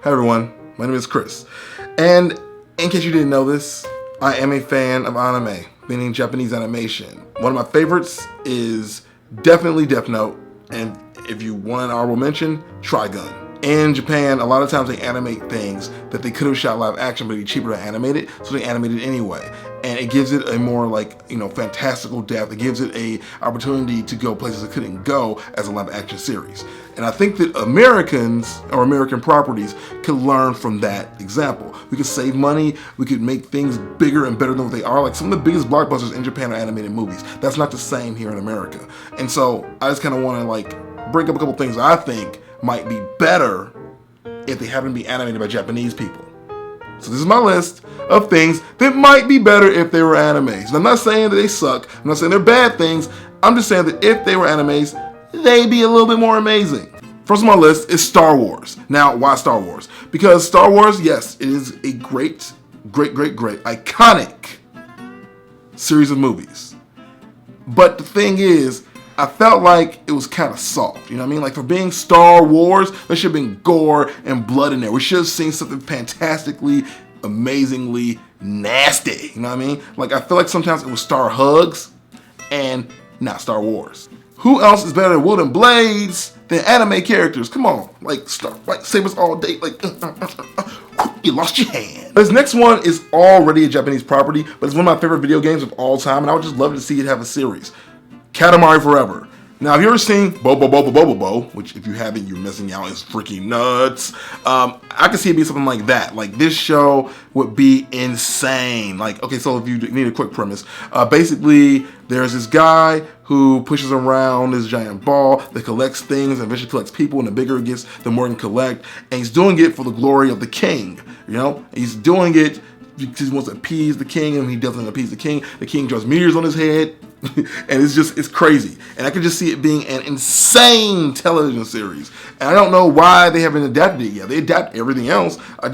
Hi everyone, my name is Chris, and in case you didn't know this, I am a fan of anime, meaning Japanese animation. One of my favorites is definitely Death Note, and if you want an honorable mention, Trigun. In Japan, a lot of times they animate things that they could have shot live action, but it'd be cheaper to animate it, so they animate it anyway. And it gives it a more fantastical depth. It gives it a opportunity to go places it couldn't go as a live action series. And I think that Americans or American properties could learn from that example. We could save money, we could make things bigger and better than what they are. Like some of the biggest blockbusters in Japan are animated movies. That's not the same here in America. And so I just kind of want to bring up a couple things I think might be better if they happen to be animated by Japanese people. So this is my list of things that might be better if they were animes. And I'm not saying that they suck. I'm not saying they're bad things. I'm just saying that if they were animes, they'd be a little bit more amazing. First on my list is Star Wars. Now, why Star Wars? Because Star Wars, yes, it is a great, iconic series of movies. But the thing is, I felt like it was kind of soft, you know what I mean? Like for being Star Wars, there should have been gore and blood in there. We should have seen something fantastically, amazingly nasty, you know what I mean? Like I feel like sometimes it was Star Hugs and not Star Wars. Who else is better than Wood and Blades than anime characters? Come on, lightsabers all day, you lost your hand. This next one is already a Japanese property, but it's one of my favorite video games of all time, and I would just love to see it have a series. Katamari Forever. Now, have you ever seen Bo, which if you haven't, you're missing out, it's freaking nuts. I can see it be something like that. Like this show would be insane. Okay, so if you need a quick premise, basically there's this guy who pushes around this giant ball that collects things and eventually collects people, and the bigger it gets, the more he can collect. And he's doing it for the glory of the king, you know? He's doing it because he wants to appease the king, and he doesn't appease the king draws meteors on his head. And it's crazy. And I could just see it being an insane television series. And I don't know why they haven't adapted it yet. They adapt everything else. I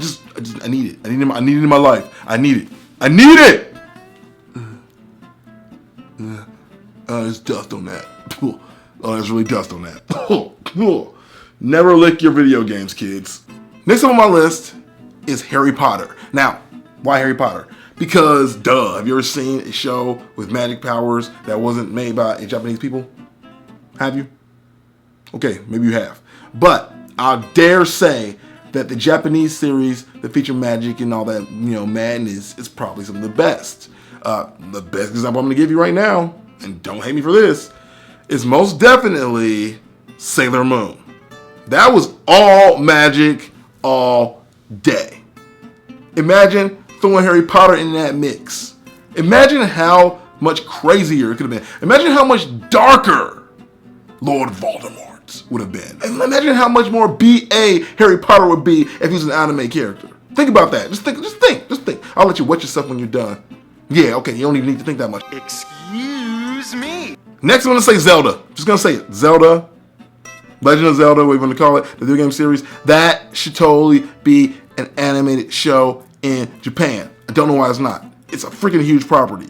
need it. I need it in my life. I need it. There's dust on that. Oh, there's really dust on that. Never lick your video games, kids. Next up on my list is Harry Potter. Now, why Harry Potter? Because, duh, have you ever seen a show with magic powers that wasn't made by Japanese people? Have you? Okay, maybe you have. But I'll dare say that the Japanese series that feature magic and all that, madness is probably some of the best. The best example I'm going to give you right now, and don't hate me for this, is most definitely Sailor Moon. That was all magic all day. Imagine throwing Harry Potter in that mix. Imagine how much crazier it could have been. Imagine how much darker Lord Voldemort would have been. And imagine how much more BA Harry Potter would be if he was an anime character. Think about that. Just think. I'll let you wet yourself when you're done. Yeah, okay, you don't even need to think that much. Excuse me. Next, I'm gonna say Zelda. Just gonna say it. Zelda, Legend of Zelda, whatever you want to call it, the video game series. That should totally be an animated show in Japan. I don't know why it's not. It's a freaking huge property.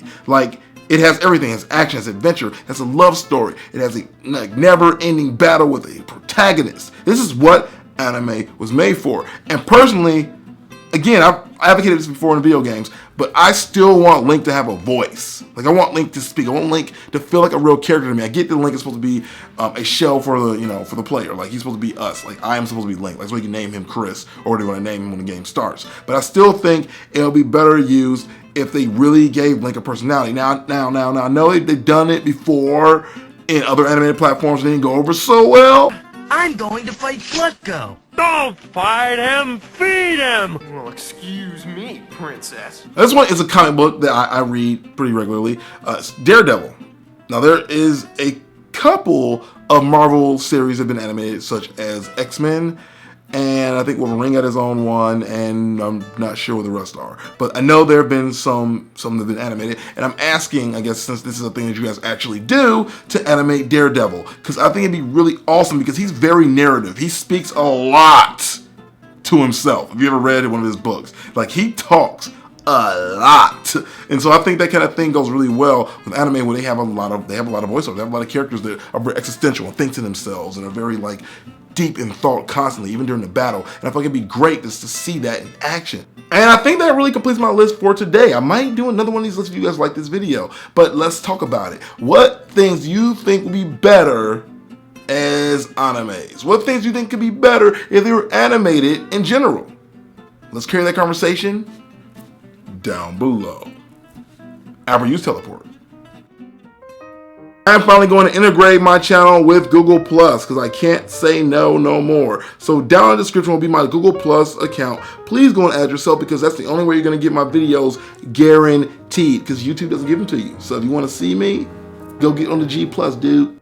It has everything. It has action, it has adventure, it has a love story. It has a never-ending battle with a protagonist. This is what anime was made for. And personally, again, I've advocated this before in video games, but I still want Link to have a voice. I want Link to speak. I want Link to feel like a real character to me. I get that Link is supposed to be a shell for the for the player. He's supposed to be us. I am supposed to be Link. That's why you can name him Chris, or do you want to name him when the game starts. But I still think it'll be better used if they really gave Link a personality. Now, I know they've done it before in other animated platforms. They didn't go over so well. I'm going to fight Flutko. Don't fight him, feed him! Well, excuse me, princess. This one is a comic book that I read pretty regularly. It's Daredevil. Now, there is a couple of Marvel series that have been animated, such as X-Men, and I think Wolverine got his own one, and I'm not sure what the rest are. But I know there have been some that have been animated, and I'm asking, I guess, since this is a thing that you guys actually do, to animate Daredevil. Because I think it'd be really awesome, because he's very narrative. He speaks a lot to himself. Have you ever read one of his books? He talks a lot. And so I think that kind of thing goes really well with anime, where they have a lot of voiceovers. They have a lot of characters that are very existential and think to themselves and are very deep in thought constantly, even during the battle. And I feel like it'd be great just to see that in action. And I think that really completes my list for today. I might do another one of these lists if you guys like this video, but let's talk about it. What things do you think would be better as animes? What things do you think could be better if they were animated in general? Let's carry that conversation down below. Albert, use teleport. I'm finally going to integrate my channel with Google Plus because I can't say no more. So down in the description will be my Google Plus account. Please go and add yourself because that's the only way you're going to get my videos guaranteed because YouTube doesn't give them to you. So if you want to see me, go get on the G Plus, dude.